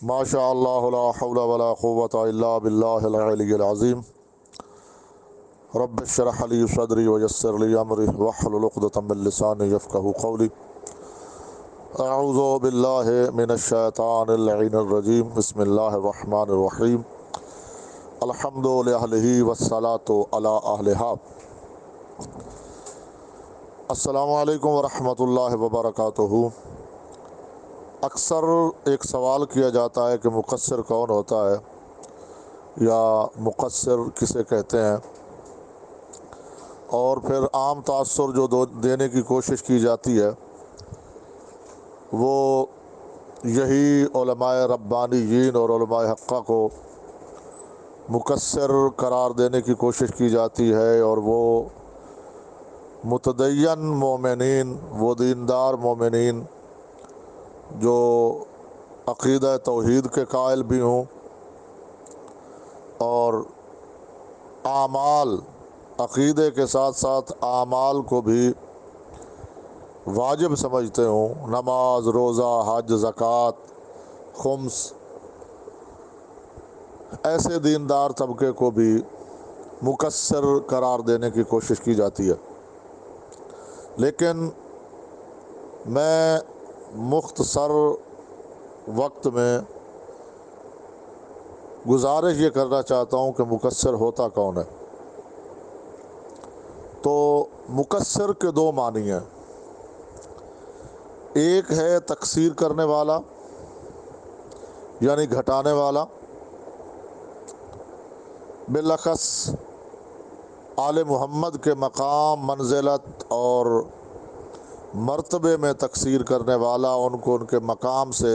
ماشاء اللہ لا حول ولا قوۃ الا باللہ العلی العظیم رب اشرح لی صدری ویسر لی امری واحلل عقدۃ من لسانی یفقہوا قولی اعوذ باللہ من الشیطان اللعین الرجیم بسم اللہ الرحمن الرحیم الحمد لأہلہ والصلاۃ علی اہلہا۔ السلام علیکم ورحمۃ اللہ وبرکاتہ۔ اکثر ایک سوال کیا جاتا ہے کہ مقصر کون ہوتا ہے یا مقصر کسے کہتے ہیں، اور پھر عام تاثر جو دینے کی کوشش کی جاتی ہے وہ یہی علماء ربانیین اور علماء حقہ کو مقصر قرار دینے کی کوشش کی جاتی ہے، اور وہ متدین مومنین، وہ دیندار مومنین جو عقیدہ توحید کے قائل بھی ہوں اور اعمال، عقیدے کے ساتھ ساتھ اعمال کو بھی واجب سمجھتے ہوں، نماز، روزہ، حج، زکوٰۃ، خمس، ایسے دیندار طبقے کو بھی مقصر قرار دینے کی کوشش کی جاتی ہے۔ لیکن میں مختصر وقت میں گزارش یہ کرنا چاہتا ہوں کہ مقصر ہوتا کون ہے۔ تو مقصر کے دو معنی ہیں، ایک ہے تقصیر کرنے والا یعنی گھٹانے والا، بالاخص آل محمد کے مقام، منزلت اور مرتبے میں تقصیر کرنے والا، ان کو ان کے مقام سے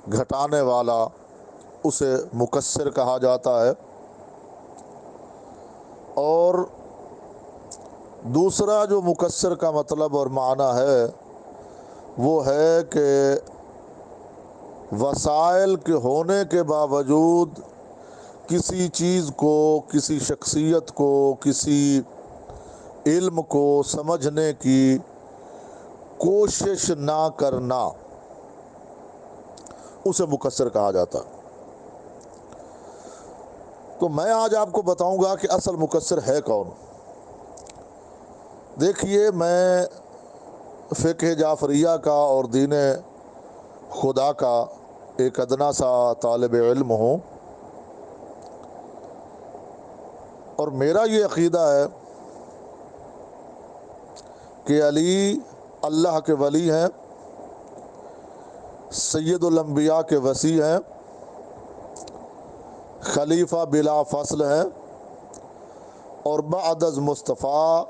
گھٹانے والا، اسے مقصر کہا جاتا ہے۔ اور دوسرا جو مقصر کا مطلب اور معنی ہے وہ ہے کہ وسائل کے ہونے کے باوجود کسی چیز کو، کسی شخصیت کو، کسی علم کو سمجھنے کی کوشش نہ کرنا، اسے مقصر کہا جاتا۔ تو میں آج آپ کو بتاؤں گا کہ اصل مقصر ہے کون۔ دیکھیے، میں فقہ جعفریہ کا اور دین خدا کا ایک ادنا سا طالب علم ہوں، اور میرا یہ عقیدہ ہے کہ علی اللہ کے ولی ہیں، سید الانبیاء کے وصی ہیں، خلیفہ بلا فصل ہیں، اور بعد از مصطفیٰ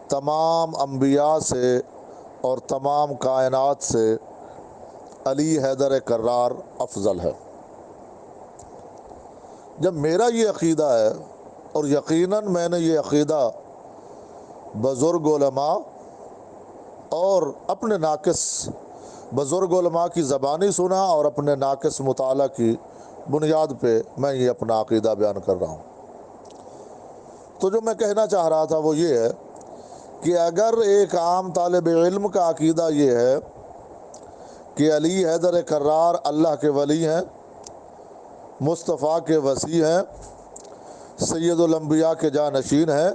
تمام انبیاء سے اور تمام کائنات سے علی حیدر کرار افضل ہے۔ جب میرا یہ عقیدہ ہے، اور یقیناً میں نے یہ عقیدہ بزرگ علماء اور اپنے ناقص بزرگ علماء کی زبانی سنا اور اپنے ناقص مطالعہ کی بنیاد پہ میں یہ اپنا عقیدہ بیان کر رہا ہوں۔ تو جو میں کہنا چاہ رہا تھا وہ یہ ہے کہ اگر ایک عام طالب علم کا عقیدہ یہ ہے کہ علی حیدر کرار اللہ کے ولی ہیں، مصطفیٰ کے وصی ہیں، سید الانبیاء کے جانشین ہیں،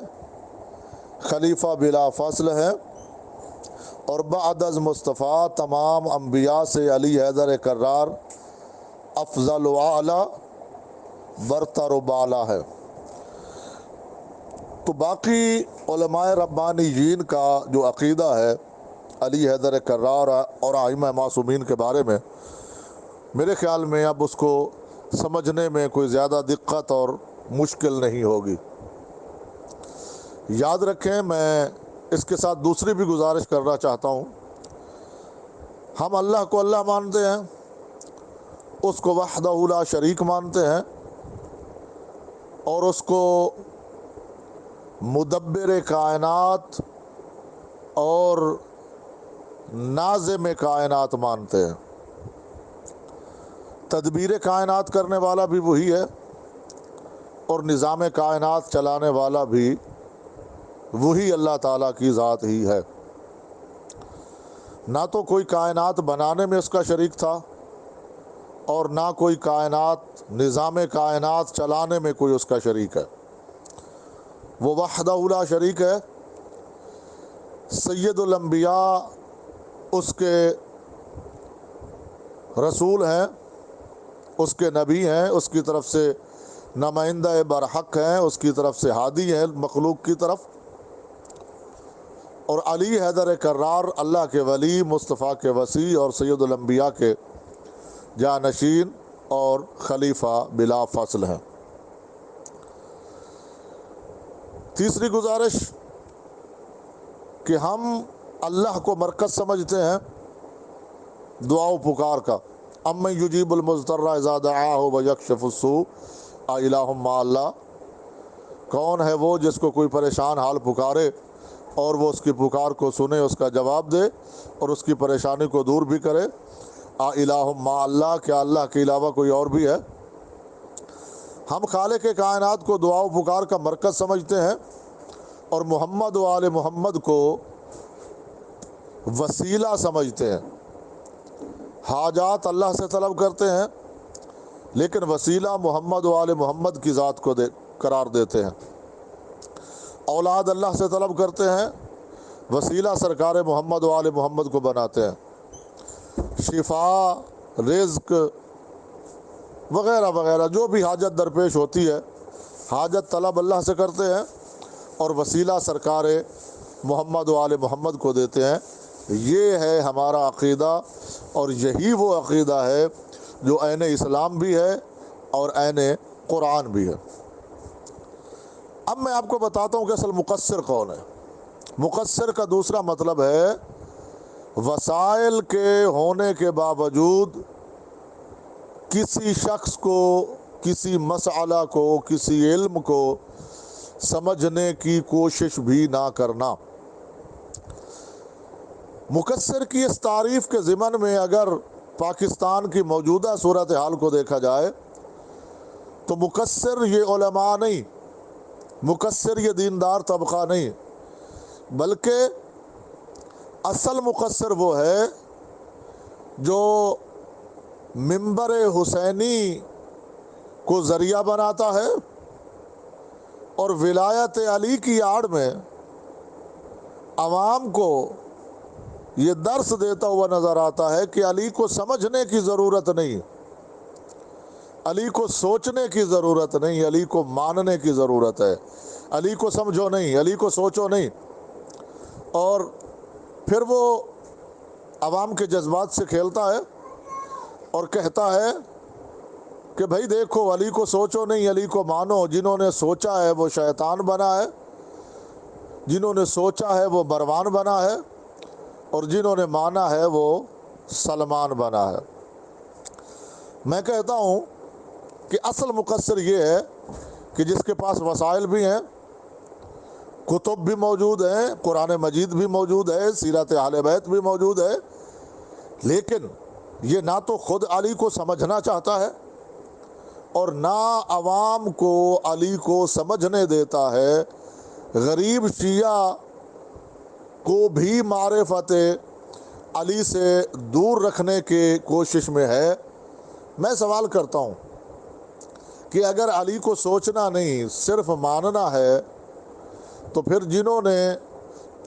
خلیفہ بلا فصل ہیں، اور بعد از مصطفیٰ تمام انبیاء سے علی حیدر کرار افضل و اعلیٰ، برتر و بالا ہے، تو باقی علماء ربانیین کا جو عقیدہ ہے علی حیدر کرار اور ائمہ معصومین کے بارے میں، میرے خیال میں اب اس کو سمجھنے میں کوئی زیادہ دقت اور مشکل نہیں ہوگی۔ یاد رکھیں، میں اس کے ساتھ دوسری بھی گزارش کرنا چاہتا ہوں۔ ہم اللہ کو اللہ مانتے ہیں، اس کو وحدہ لا شریک مانتے ہیں، اور اس کو مدبر کائنات اور ناظم کائنات مانتے ہیں۔ تدبیر کائنات کرنے والا بھی وہی ہے، اور نظام کائنات چلانے والا بھی وہی اللہ تعالیٰ کی ذات ہی ہے۔ نہ تو کوئی کائنات بنانے میں اس کا شریک تھا، اور نہ کوئی کائنات نظام کائنات چلانے میں کوئی اس کا شریک ہے، وہ وحدہ لا شریک ہے، سید الانبیاء اس کے رسول ہیں، اس کے نبی ہیں، اس کی طرف سے نمائندہ برحق ہیں، اس کی طرف سے ہادی ہیں مخلوق کی طرف، اور علی حیدر کرار اللہ کے ولی، مصطفیٰ کے وصی اور سید الانبیاء کے جانشین اور خلیفہ بلا فصل ہیں۔ تیسری گزارش کہ ہم اللہ کو مرکز سمجھتے ہیں دعا و پکار کا، امن یجیب المضطر اذا دعاہ ویکشف السوء االہ مع اللہ، کون ہے وہ جس کو کوئی پریشان حال پکارے اور وہ اس کی پکار کو سنے، اس کا جواب دے اور اس کی پریشانی کو دور بھی کرے، الہ مع اللہ، کیا اللہ کے علاوہ کوئی اور بھی ہے؟ ہم خالق کائنات کو دعا و پکار کا مرکز سمجھتے ہیں اور محمد و آل محمد کو وسیلہ سمجھتے ہیں، حاجات اللہ سے طلب کرتے ہیں لیکن وسیلہ محمد و آل محمد کی ذات کو قرار دیتے ہیں، اولاد اللہ سے طلب کرتے ہیں، وسیلہ سرکار محمد و آل محمد کو بناتے ہیں، شفا، رزق وغیرہ وغیرہ جو بھی حاجت درپیش ہوتی ہے حاجت طلب اللہ سے کرتے ہیں اور وسیلہ سرکار محمد و آل محمد کو دیتے ہیں۔ یہ ہے ہمارا عقیدہ اور یہی وہ عقیدہ ہے جو عین اسلام بھی ہے اور عین قرآن بھی ہے۔ اب میں آپ کو بتاتا ہوں کہ اصل مقصر کون ہے۔ مقصر کا دوسرا مطلب ہے وسائل کے ہونے کے باوجود کسی شخص کو، کسی مسئلہ کو، کسی علم کو سمجھنے کی کوشش بھی نہ کرنا۔ مقصر کی اس تعریف کے ضمن میں اگر پاکستان کی موجودہ صورتحال کو دیکھا جائے تو مقصر یہ علماء نہیں، مقصر یہ دیندار طبقہ نہیں، بلکہ اصل مقصر وہ ہے جو منبر حسینی کو ذریعہ بناتا ہے اور ولایت علی کی آڑ میں عوام کو یہ درس دیتا ہوا نظر آتا ہے کہ علی کو سمجھنے کی ضرورت نہیں، علی کو سوچنے کی ضرورت نہیں، علی کو ماننے کی ضرورت ہے، علی کو سمجھو نہیں، علی کو سوچو نہیں، اور پھر وہ عوام کے جذبات سے کھیلتا ہے اور کہتا ہے کہ بھائی دیکھو علی کو سوچو نہیں، علی کو مانو، جنہوں نے سوچا ہے وہ شیطان بنا ہے، جنہوں نے سوچا ہے وہ مروان بنا ہے اور جنہوں نے مانا ہے وہ سلمان بنا ہے۔ میں کہتا ہوں کہ اصل مقصر یہ ہے کہ جس کے پاس وسائل بھی ہیں، کتب بھی موجود ہیں، قرآن مجید بھی موجود ہے، سیرت اہل بیت بھی موجود ہے، لیکن یہ نہ تو خود علی کو سمجھنا چاہتا ہے اور نہ عوام کو علی کو سمجھنے دیتا ہے، غریب شیعہ کو بھی معرفت علی سے دور رکھنے کی کوشش میں ہے۔ میں سوال کرتا ہوں کہ اگر علی کو سوچنا نہیں صرف ماننا ہے تو پھر جنہوں نے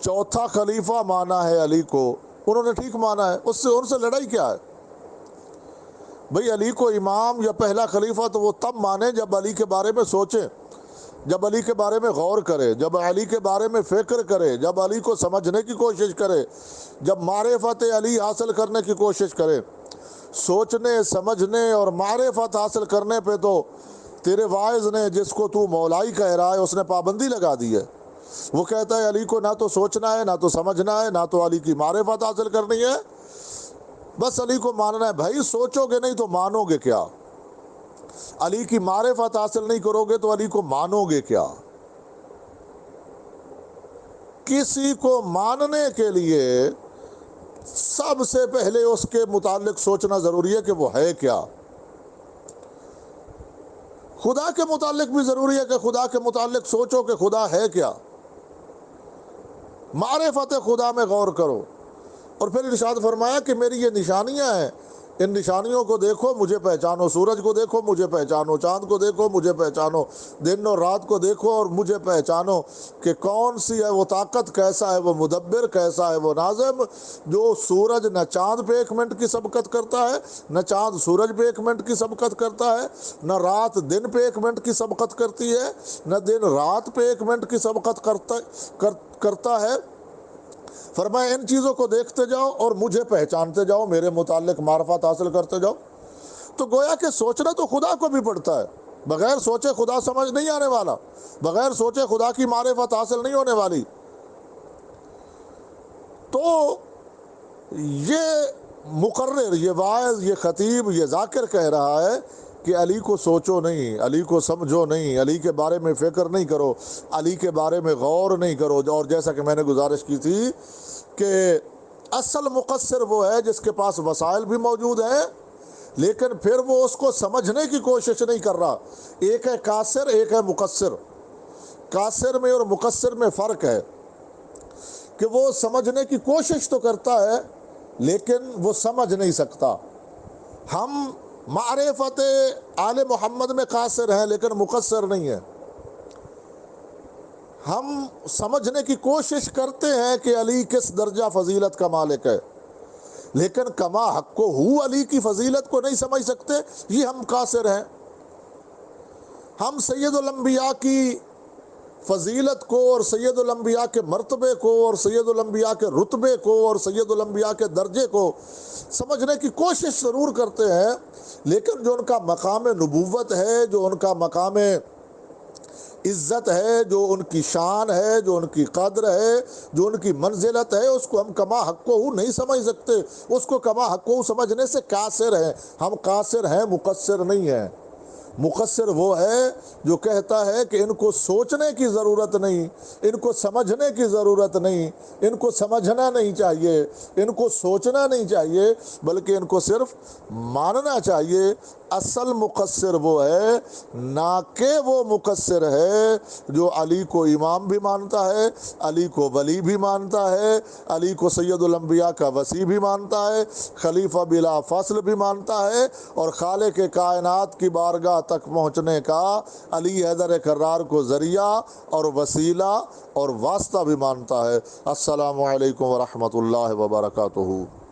چوتھا خلیفہ مانا ہے علی کو انہوں نے ٹھیک مانا ہے، ان سے لڑائی کیا ہے؟ بھئی علی کو امام یا پہلا خلیفہ تو وہ تب مانے جب علی کے بارے میں سوچیں، جب علی کے بارے میں غور کرے، جب علی کے بارے میں فکر کرے، جب علی کو سمجھنے کی کوشش کرے، جب معرفت علی حاصل کرنے کی کوشش کرے۔ سوچنے، سمجھنے اور معرفت حاصل کرنے پہ تو تیرے واعظ نے، جس کو تو مولائی کہہ رہا ہے، اس نے پابندی لگا دی ہے۔ وہ کہتا ہے علی کو نہ تو سوچنا ہے، نہ تو سمجھنا ہے، نہ تو علی کی معرفت حاصل کرنی ہے، بس علی کو ماننا ہے۔ بھائی سوچو گے نہیں تو مانو گے کیا؟ علی کی معرفت حاصل نہیں کرو گے تو علی کو مانو گے کیا؟ کسی کو ماننے کے لیے سب سے پہلے اس کے متعلق سوچنا ضروری ہے کہ وہ ہے کیا۔ خدا کے متعلق بھی ضروری ہے کہ خدا کے متعلق سوچو کہ خدا ہے کیا، معرفت خدا میں غور کرو۔ اور پھر ارشاد فرمایا کہ میری یہ نشانیاں ہیں ان نشانیوں کو دیکھو مجھے پہچانو، سورج کو دیکھو مجھے پہچانو، چاند کو دیکھو مجھے پہچانو، دن اور رات کو دیکھو اور مجھے پہچانو کہ کون سی ہے وہ طاقت، کیسا ہے وہ مدبر، کیسا ہے وہ ناظم، جو سورج نہ چاند پہ 1 منٹ کی سبقت کرتا ہے، نہ چاند سورج پہ 1 منٹ کی سبقت کرتا ہے، نہ رات دن پہ 1 منٹ کی سبقت کرتی ہے، نہ دن رات پہ 1 منٹ کی سبقت کرتا ہے۔ فرمایا ان چیزوں کو دیکھتے جاؤ اور مجھے پہچانتے جاؤ، میرے متعلق معرفت حاصل کرتے جاؤ۔ تو گویا کہ سوچنا تو خدا کو بھی پڑتا ہے، بغیر سوچے خدا سمجھ نہیں آنے والا، بغیر سوچے خدا کی معرفت حاصل نہیں ہونے والی۔ تو یہ مقرر، یہ واعظ، یہ خطیب، یہ ذاکر کہہ رہا ہے کہ علی کو سوچو نہیں، علی کو سمجھو نہیں، علی کے بارے میں فکر نہیں کرو، علی کے بارے میں غور نہیں کرو۔ اور جیسا کہ میں نے گزارش کی تھی کہ اصل مقصر وہ ہے جس کے پاس وسائل بھی موجود ہیں لیکن پھر وہ اس کو سمجھنے کی کوشش نہیں کر رہا۔ ایک ہے قاصر، ایک ہے مقصر۔ قاصر میں اور مقصر میں فرق ہے کہ وہ سمجھنے کی کوشش تو کرتا ہے لیکن وہ سمجھ نہیں سکتا۔ ہم معرفت آل محمد میں قاصر ہیں لیکن مقصر نہیں ہیں۔ ہم سمجھنے کی کوشش کرتے ہیں کہ علی کس درجہ فضیلت کا مالک ہے لیکن کما حق کو ہو علی کی فضیلت کو نہیں سمجھ سکتے، یہ ہم قاصر ہیں۔ ہم سید الانبیاء کی فضیلت کو اور سید الانبیاء کے مرتبے کو اور سید الانبیاء کے رتبے کو اور سید الانبیاء کے درجے کو سمجھنے کی کوشش ضرور کرتے ہیں لیکن جو ان کا مقام نبوت ہے، جو ان کا مقام عزت ہے، جو ان کی شان ہے، جو ان کی قدر ہے، جو ان کی منزلت ہے، اس کو ہم کما حق کو نہیں سمجھ سکتے۔ اس کو کما حق کو سمجھنے سے قاصر ہیں۔ ہم قاصر ہیں، مقصر نہیں ہیں۔ مقصر وہ ہے جو کہتا ہے کہ ان کو سوچنے کی ضرورت نہیں، ان کو سمجھنے کی ضرورت نہیں، ان کو سمجھنا نہیں چاہیے، ان کو سوچنا نہیں چاہیے بلکہ ان کو صرف ماننا چاہیے۔ اصل مقصر وہ ہے، نہ کہ وہ مقصر ہے جو علی کو امام بھی مانتا ہے، علی کو ولی بھی مانتا ہے، علی کو سید الانبیاء کا وصی بھی مانتا ہے، خلیفہ بلا فصل بھی مانتا ہے اور خالق کائنات کی بارگاہ تک پہنچنے کا علی حیدر کرار کو ذریعہ اور وسیلہ اور واسطہ بھی مانتا ہے۔ السلام علیکم ورحمۃ اللہ وبرکاتہ۔